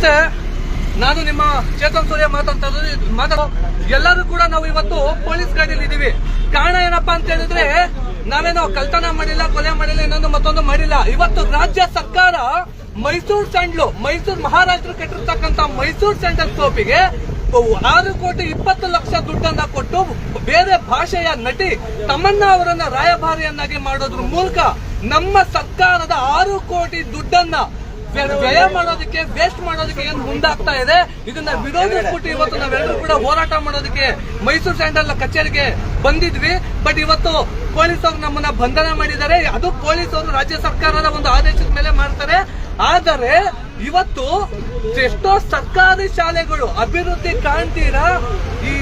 ನಮಸ್ತೆ, ನಾನು ನಿಮ್ಮ ಚೇತನ್ ಸೂರ್ಯ ಮಾತಾಡೋದು. ಎಲ್ಲರೂ ಕೂಡ ನಾವು ಇವತ್ತು ಪೊಲೀಸ್ ಗಾಡಿಯಲ್ಲಿ ಇದೀವಿ. ಕಾರಣ ಏನಪ್ಪಾ ಅಂತ ಹೇಳಿದ್ರೆ, ನಾವೇನೋ ಕಳ್ತನ ಮಾಡಿಲ್ಲ, ಕೊಲೆ ಮಾಡಿಲ್ಲ, ಇನ್ನೊಂದು ಮತ್ತೊಂದು ಮಾಡಿಲ್ಲ. ಇವತ್ತು ರಾಜ್ಯ ಸರ್ಕಾರ ಮೈಸೂರು ಸ್ಯಾಂಡಲ್, ಮೈಸೂರು ಮಹಾರಾಷ್ಟ್ರ ಕೆಟ್ಟಿರ್ತಕ್ಕಂಥ ಮೈಸೂರು ಸ್ಯಾಂಡಲ್ ಸೋಪಿಗೆ 6,20,00,000 ದುಡ್ಡನ್ನ ಕೊಟ್ಟು ಬೇರೆ ಭಾಷೆಯ ನಟಿ ತಮನ್ನಾ ಅವರನ್ನ ರಾಯಭಾರಿಯನ್ನಾಗಿ ಮಾಡೋದ್ರ ಮೂಲಕ ನಮ್ಮ ಸರ್ಕಾರದ 6 ಕೋಟಿ ದುಡ್ಡನ್ನ ವ್ಯಯ ಮಾಡೋದಕ್ಕೆ, ವೇಸ್ಟ್ ಮಾಡೋದಕ್ಕೆ ಏನ್ ಮುಂದಾಗ್ತಾ ಇದೆ, ಇದನ್ನ ವಿರೋಧಿಸ್ಬಿಟ್ಟು ಇವತ್ತು ನಾವೆಲ್ಲರೂ ಕೂಡ ಹೋರಾಟ ಮಾಡೋದಕ್ಕೆ ಮೈಸೂರು ಸ್ಯಾಂಡಲ್ ಕಚೇರಿಗೆ ಬಂದಿದ್ವಿ. ಬಟ್ ಇವತ್ತು ಪೊಲೀಸ್ ಅವರು ನಮ್ಮನ್ನ ಬಂಧನ ಮಾಡಿದ್ದಾರೆ. ಅದು ಪೊಲೀಸ್ ಅವರು ರಾಜ್ಯ ಸರ್ಕಾರದ ಒಂದು ಆದೇಶದ ಮೇಲೆ ಮಾಡ್ತಾರೆ. ಆದರೆ ಇವತ್ತು ಎಷ್ಟೋ ಸರ್ಕಾರಿ ಶಾಲೆಗಳು ಅಭಿವೃದ್ಧಿ ಕಾಣ್ತೀರಾ ಈ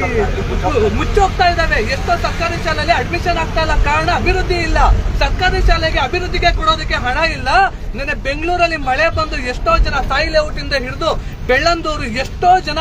ಮುಚ್ಚೋಗ್ತಾ ಇದಾವೆ. ಎಷ್ಟೋ ಸರ್ಕಾರಿ ಶಾಲೆಯಲ್ಲಿ ಅಡ್ಮಿಷನ್ ಆಗ್ತಾ ಇಲ್ಲ, ಕಾರಣ ಅಭಿವೃದ್ಧಿ ಇಲ್ಲ. ಸರ್ಕಾರಿ ಶಾಲೆಗೆ ಅಭಿವೃದ್ಧಿಗೆ ಕೊಡೋದಕ್ಕೆ ಹಣ ಇಲ್ಲ. ನೆನ್ನೆ ಬೆಂಗಳೂರಲ್ಲಿ ಮಳೆ ಬಂದು ಎಷ್ಟೋ ಜನ ಸಾಯಿ ಲೇಔಟ್ ಇಂದ ಹಿಡಿದು ಬೆಳ್ಳಂದೂರು ಎಷ್ಟೋ ಜನ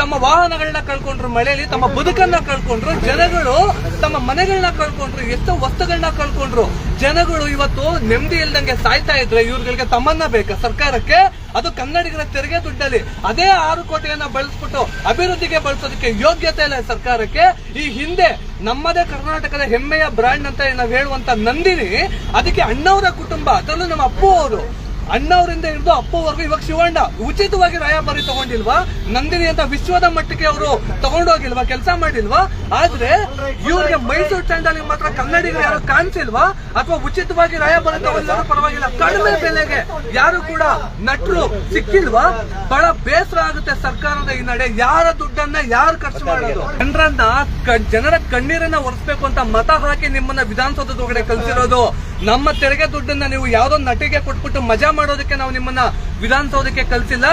ತಮ್ಮ ವಾಹನಗಳನ್ನ ಕಳ್ಕೊಂಡ್ರು, ಮಳೆಯಲ್ಲಿ ತಮ್ಮ ಬದುಕನ್ನ ಕಳ್ಕೊಂಡ್ರು, ಜನಗಳು ತಮ್ಮ ಮನೆಗಳನ್ನ ಕಳ್ಕೊಂಡ್ರು, ಎಷ್ಟೋ ವಸ್ತುಗಳನ್ನ ಕಳ್ಕೊಂಡ್ರು. ಜನಗಳು ಇವತ್ತು ನೆಮ್ಮದಿ ಇಲ್ದಂಗೆ ಸಾಯ್ತಾ ಇದ್ರೆ ಇವ್ರಿಗೆ ತಮ್ಮನ್ನ ಬೇಕಾ ಸರ್ಕಾರಕ್ಕೆ? ಅದು ಕನ್ನಡಿಗರ ತೆರಿಗೆ ದುಡ್ಡಲ್ಲಿ ಅದೇ 6 ಕೋಟಿಯನ್ನ ಬಳಸ್ಬಿಟ್ಟು ಅಭಿವೃದ್ಧಿಗೆ ಬಳಸೋದಕ್ಕೆ ಯೋಗ್ಯತೆ ಇಲ್ಲ ಸರ್ಕಾರಕ್ಕೆ. ಈ ಹಿಂದೆ ನಮ್ಮದೇ ಕರ್ನಾಟಕದ ಹೆಮ್ಮೆಯ ಬ್ರಾಂಡ್ ಅಂತ ನಾವು ಹೇಳುವಂತ ನಂದಿನಿ, ಅದಕ್ಕೆ ಅಣ್ಣವರ ಕುಟುಂಬ, ಅದರಲ್ಲೂ ನಮ್ಮ ಅಪ್ಪು ಅವರು, ಅಣ್ಣವರಿಂದ ಹಿಡಿದು ಅಪ್ಪವರೆಗೂ ಇವಾಗ ಶಿವಣ್ಣ ಉಚಿತವಾಗಿ ರಾಯಭಾರಿ ತಗೊಂಡಿಲ್ವಾ? ನಂದಿನಿ ಅಂತ ವಿಶ್ವದ ಮಟ್ಟಿಗೆ ಅವರು ತಗೊಂಡೋಗಿಲ್ವಾ? ಕೆಲಸ ಮಾಡಿಲ್ವಾ? ಆದ್ರೆ ಇವ್ರಿಗೆ ಮೈಸೂರು ಸ್ಯಾಂಡಲ್ ಮಾತ್ರ ಕನ್ನಡಿಗರು ಯಾರು ಕಾಣಿಸಿಲ್ವಾ? ಅಥವಾ ಉಚಿತವಾಗಿ ರಾಯಭಾರಿ ತಗೊಂಡಿಲ್ಲ ಪರವಾಗಿಲ್ಲ, ಕಡಿಮೆ ಬೆಲೆಗೆ ಯಾರು ಕೂಡ ನಟರು ಸಿಕ್ಕಿಲ್ವಾ? ಬಹಳ ಬೇಸರ ಆಗುತ್ತೆ ಸರ್ಕಾರದ ಈ ನಡೆ. ಯಾರ ದುಡ್ಡನ್ನ ಯಾರು ಖರ್ಚು ಮಾಡೋದು? ಜನರ ಕಣ್ಣೀರನ್ನ ಒರೆಸ್ಬೇಕು ಅಂತ ಮತ ಹಾಕಿ ನಿಮ್ಮನ್ನ ವಿಧಾನಸೌಧದ ಒಳಗಡೆ ಕಳಿಸಿರೋದು. ನಮ್ಮ ತೆರಿಗೆ ದುಡ್ಡನ್ನ ನೀವು ಯಾವ್ದೋ ನಟಿಗೆ ಕೊಟ್ಬಿಟ್ಟು ಮಜಾ ಮಾಡೋದಕ್ಕೆ ನಾವು ನಿಮ್ಮನ್ನ ವಿಧಾನಸೌಧಕ್ಕೆ ಕಳಿಸಿಲ್ಲ.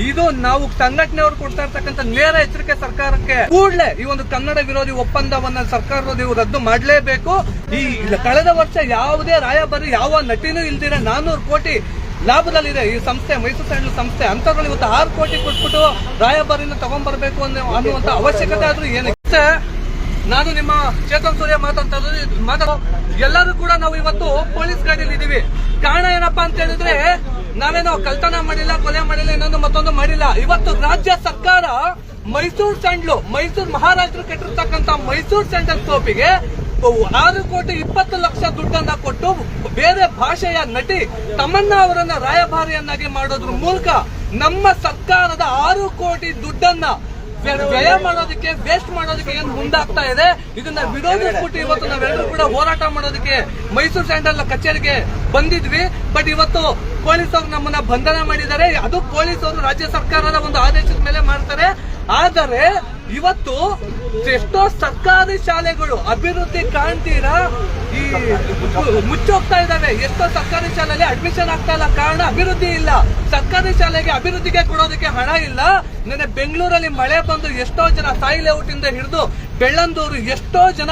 ಇದು ನಾವು ಸಂಘಟನೆಯವರು ಕೊಡ್ತಾ ಇರ್ತಕ್ಕಂಥ ನೇರ ಎಚ್ಚರಿಕೆ ಸರ್ಕಾರಕ್ಕೆ. ಕೂಡಲೇ ಈ ಒಂದು ಕನ್ನಡ ವಿರೋಧಿ ಒಪ್ಪಂದವನ್ನ ಸರ್ಕಾರದ ನೀವು ರದ್ದು ಮಾಡಲೇಬೇಕು. ಈ ಕಳೆದ ವರ್ಷ ಯಾವುದೇ ರಾಯಭಾರಿ ಯಾವ ನಟಿನೂ ಇಲ್ದಿರ 400 ಕೋಟಿ ಲಾಭದಲ್ಲಿದೆ ಈ ಸಂಸ್ಥೆ, ಮೈಸೂರು ಸ್ಯಾಂಡಲ್ ಸಂಸ್ಥೆ. ಅಂತದ್ರಲ್ಲಿ ಇವತ್ತು 6 ಕೋಟಿ ಕೊಟ್ಬಿಟ್ಟು ರಾಯಭಾರಿನ ತಗೊಂಡ್ಬರ್ಬೇಕು ಅನ್ನುವಂತ ಅವಶ್ಯಕತೆ ಆದ್ರೂ ಏನಕ್ಕೆ? ನಾನು ನಿಮ್ಮ ಚೇತನ್ ಸೂರ್ಯ ಮಾತಾಡೋದು. ಎಲ್ಲರೂ ಕೂಡ ನಾವು ಇವತ್ತು ಪೊಲೀಸ್ ಗಾಡಿಯಲ್ಲಿ ಇದೀವಿ. ಕಾರಣ ಏನಪ್ಪಾ ಅಂತ ಹೇಳಿದ್ರೆ, ನಾವೇನೋ ಕಳ್ತನ ಮಾಡಿಲ್ಲ, ಕೊಲೆ ಮಾಡಿಲ್ಲ, ಇನ್ನೊಂದು ಮತ್ತೊಂದು ಮಾಡಿಲ್ಲ. ಇವತ್ತು ರಾಜ್ಯ ಸರ್ಕಾರ ಮೈಸೂರು ಸ್ಯಾಂಡಲ್, ಮೈಸೂರು ಮಹಾರಾಷ್ಟ್ರ ಕೆಟ್ಟಿರ್ತಕ್ಕಂಥ ಮೈಸೂರು ಸ್ಯಾಂಡಲ್ ಸೋಪಿಗೆ 6,20,00,000 ದುಡ್ಡನ್ನ ಕೊಟ್ಟು ಬೇರೆ ಭಾಷೆಯ ನಟಿ ತಮನ್ನಾ ಅವರನ್ನ ರಾಯಭಾರಿಯನ್ನಾಗಿ ಮಾಡೋದ್ರ ಮೂಲಕ ನಮ್ಮ ಸರ್ಕಾರದ 6 ಕೋಟಿ ದುಡ್ಡನ್ನ ವ್ಯಯ ಮಾಡೋದಕ್ಕೆ, ವೇಸ್ಟ್ ಮಾಡೋದಕ್ಕೆ ಏನ್ ಮುಂದಾಗ್ತಾ ಇದೆ, ಇದನ್ನ ವಿರೋಧಿಸ್ಬಿಟ್ಟು ಇವತ್ತು ನಾವೆಲ್ಲರೂ ಕೂಡ ಹೋರಾಟ ಮಾಡೋದಕ್ಕೆ ಮೈಸೂರು ಸ್ಯಾಂಡಲ್ ಕಚೇರಿಗೆ ಬಂದಿದ್ವಿ. ಬಟ್ ಇವತ್ತು ಪೊಲೀಸ್ ಅವರು ನಮ್ಮನ್ನ ಬಂಧನ ಮಾಡಿದ್ದಾರೆ. ಅದು ಪೊಲೀಸ್ ಅವರು ರಾಜ್ಯ ಸರ್ಕಾರದ ಒಂದು ಆದೇಶದ ಮೇಲೆ ಮಾಡ್ತಾರೆ. ಆದರೆ ಇವತ್ತು ಎಷ್ಟೋ ಸರ್ಕಾರಿ ಶಾಲೆಗಳು ಅಭಿವೃದ್ಧಿ ಕಾಣ್ತೀರಾ ಈ ಮುಚ್ಚೋಗ್ತಾ ಇದಾವೆ. ಎಷ್ಟೋ ಸರ್ಕಾರಿ ಶಾಲೆಯಲ್ಲಿ ಅಡ್ಮಿಷನ್ ಆಗ್ತಾ ಇಲ್ಲ, ಕಾರಣ ಅಭಿವೃದ್ಧಿ ಇಲ್ಲ. ಸರ್ಕಾರಿ ಶಾಲೆಗೆ ಅಭಿವೃದ್ಧಿಗೆ ಕೊಡೋದಕ್ಕೆ ಹಣ ಇಲ್ಲ. ನೆನ್ನೆ ಬೆಂಗಳೂರಲ್ಲಿ ಮಳೆ ಬಂದು ಎಷ್ಟೋ ಜನ ಸಾಯಿ ಲೇಔಟ್ ಇಂದ ಹಿಡಿದು ಬೆಳ್ಳಂದೂರು ಎಷ್ಟೋ ಜನ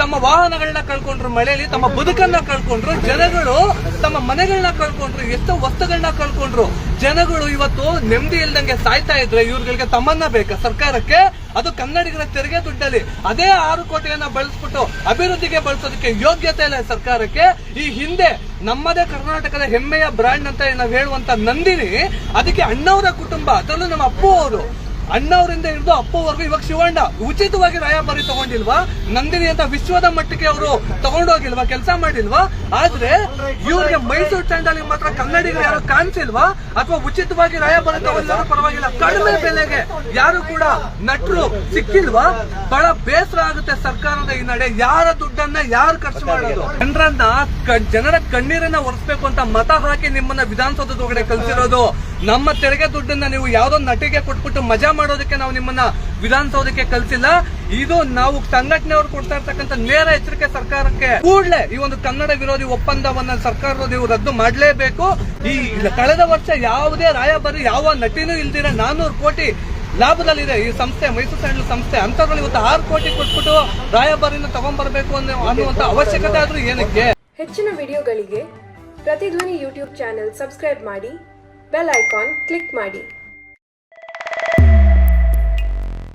ತಮ್ಮ ವಾಹನಗಳನ್ನ ಕಳ್ಕೊಂಡ್ರು, ಮಳೆಯಲ್ಲಿ ತಮ್ಮ ಬದುಕನ್ನ ಕಳ್ಕೊಂಡ್ರು, ಜನಗಳು ತಮ್ಮ ಮನೆಗಳನ್ನ ಕಳ್ಕೊಂಡ್ರು, ಎಷ್ಟೋ ವಸ್ತುಗಳನ್ನ ಕಳ್ಕೊಂಡ್ರು. ಜನಗಳು ಇವತ್ತು ನೆಮ್ಮದಿ ಇಲ್ದಂಗೆ ಸಾಯ್ತಾ ಇದ್ರೆ ಇವ್ರಿಗೆ ತಮ್ಮನ್ನ ಬೇಕಾ ಸರ್ಕಾರಕ್ಕೆ? ಅದು ಕನ್ನಡಿಗರ ತೆರಿಗೆ ದುಡ್ಡಲ್ಲಿ ಅದೇ 6 ಕೋಟಿಯನ್ನ ಬಳಸ್ಬಿಟ್ಟು ಅಭಿವೃದ್ಧಿಗೆ ಬಳಸೋದಕ್ಕೆ ಯೋಗ್ಯತೆ ಇಲ್ಲ ಸರ್ಕಾರಕ್ಕೆ. ಈ ಹಿಂದೆ ನಮ್ಮದೇ ಕರ್ನಾಟಕದ ಹೆಮ್ಮೆಯ ಬ್ರಾಂಡ್ ಅಂತ ನಾವು ಹೇಳುವಂತ ನಂದಿನಿ, ಅದಕ್ಕೆ ಅಣ್ಣವರ ಕುಟುಂಬ, ಅದರಲ್ಲೂ ನಮ್ಮ ಅಪ್ಪು ಅವರು, ಅಣ್ಣವರಿಂದ ಹಿಡಿದು ಅಪ್ಪವರೆಗೂ ಇವಾಗ ಶಿವಣ್ಣ ಉಚಿತವಾಗಿ ರಾಯಭಾರಿ ತಗೊಂಡಿಲ್ವಾ? ನಂದಿನಿ ಅಂತ ವಿಶ್ವದ ಮಟ್ಟಿಗೆ ಅವರು ತಗೊಂಡೋಗಿಲ್ವಾ? ಕೆಲಸ ಮಾಡಿಲ್ವಾ? ಆದ್ರೆ ಇವ್ರಿಗೆ ಮೈಸೂರು ಸ್ಯಾಂಡಲ್ ಮಾತ್ರ ಕನ್ನಡಿಗರು ಯಾರು ಕಾಣಿಸಿಲ್ವಾ? ಅಥವಾ ಉಚಿತವಾಗಿ ರಾಯಭಾರಿ ತಗೊಂಡಿಲ್ಲ ಪರವಾಗಿಲ್ಲ, ಕಡಿಮೆ ಬೆಲೆಗೆ ಯಾರು ಕೂಡ ನಟರು ಸಿಕ್ಕಿಲ್ವಾ? ಬಹಳ ಬೇಸರ ಆಗುತ್ತೆ ಸರ್ಕಾರದ ಈ ನಡೆ. ಯಾರ ದುಡ್ಡನ್ನ ಯಾರು ಖರ್ಚು ಮಾಡೋದು? ಜನರ ಕಣ್ಣೀರನ್ನ ಒರೆಸ್ಬೇಕು ಅಂತ ಮತ ಹಾಕಿ ನಿಮ್ಮನ್ನ ವಿಧಾನಸೌಧದ ಒಳಗಡೆ ಕಳಿಸಿರೋದು. ನಮ್ಮ ತೆರಿಗೆ ದುಡ್ಡನ್ನ ನೀವು ಯಾವ್ದೋ ನಟಿಗೆ ಕೊಟ್ಬಿಟ್ಟು ಮಜಾ ಮಾಡೋದಕ್ಕೆ ನಾವು ನಿಮ್ಮನ್ನ ವಿಧಾನಸೌಧಕ್ಕೆ ಕಳಿಸಿಲ್ಲ. ಇದು ನಾವು ಸಂಘಟನೆಯವರು ಕೊಡ್ತಾ ಇರ್ತಕ್ಕಂಥ ನೇರ ಎಚ್ಚರಿಕೆ ಸರ್ಕಾರಕ್ಕೆ. ಕೂಡಲೇ ಈ ಒಂದು ಕನ್ನಡ ವಿರೋಧಿ ಒಪ್ಪಂದವನ್ನ ಸರ್ಕಾರದ ನೀವು ರದ್ದು ಮಾಡಲೇಬೇಕು. ಈ ಕಳೆದ ವರ್ಷ ಯಾವುದೇ ರಾಯಭಾರಿ ಯಾವ ನಟಿನೂ ಇಲ್ದಿರ 400 ಕೋಟಿ ಲಾಭದಲ್ಲಿದೆ ಈ ಸಂಸ್ಥೆ, ಮೈಸೂರು ಸ್ಯಾಂಡಲ್ ಸಂಸ್ಥೆ. ಅಂತದ್ರಲ್ಲಿ ಇವತ್ತು 6 ಕೋಟಿ ಕೊಟ್ಬಿಟ್ಟು ರಾಯಭಾರಿನ ತಗೊಂಡ್ಬರ್ಬೇಕು ಅನ್ನುವಂತ ಅವಶ್ಯಕತೆ ಆದ್ರೂ ಏನಕ್ಕೆ? ಹೆಚ್ಚಿನ ವಿಡಿಯೋಗಳಿಗೆ ಪ್ರತಿಧ್ವನಿ ಯೂಟ್ಯೂಬ್ ಚಾನೆಲ್ ಸಬ್ಸ್ಕ್ರೈಬ್ ಮಾಡಿ, ಬೆಲ್ ಐಕಾನ್ ಕ್ಲಿಕ್ ಮಾಡಿ.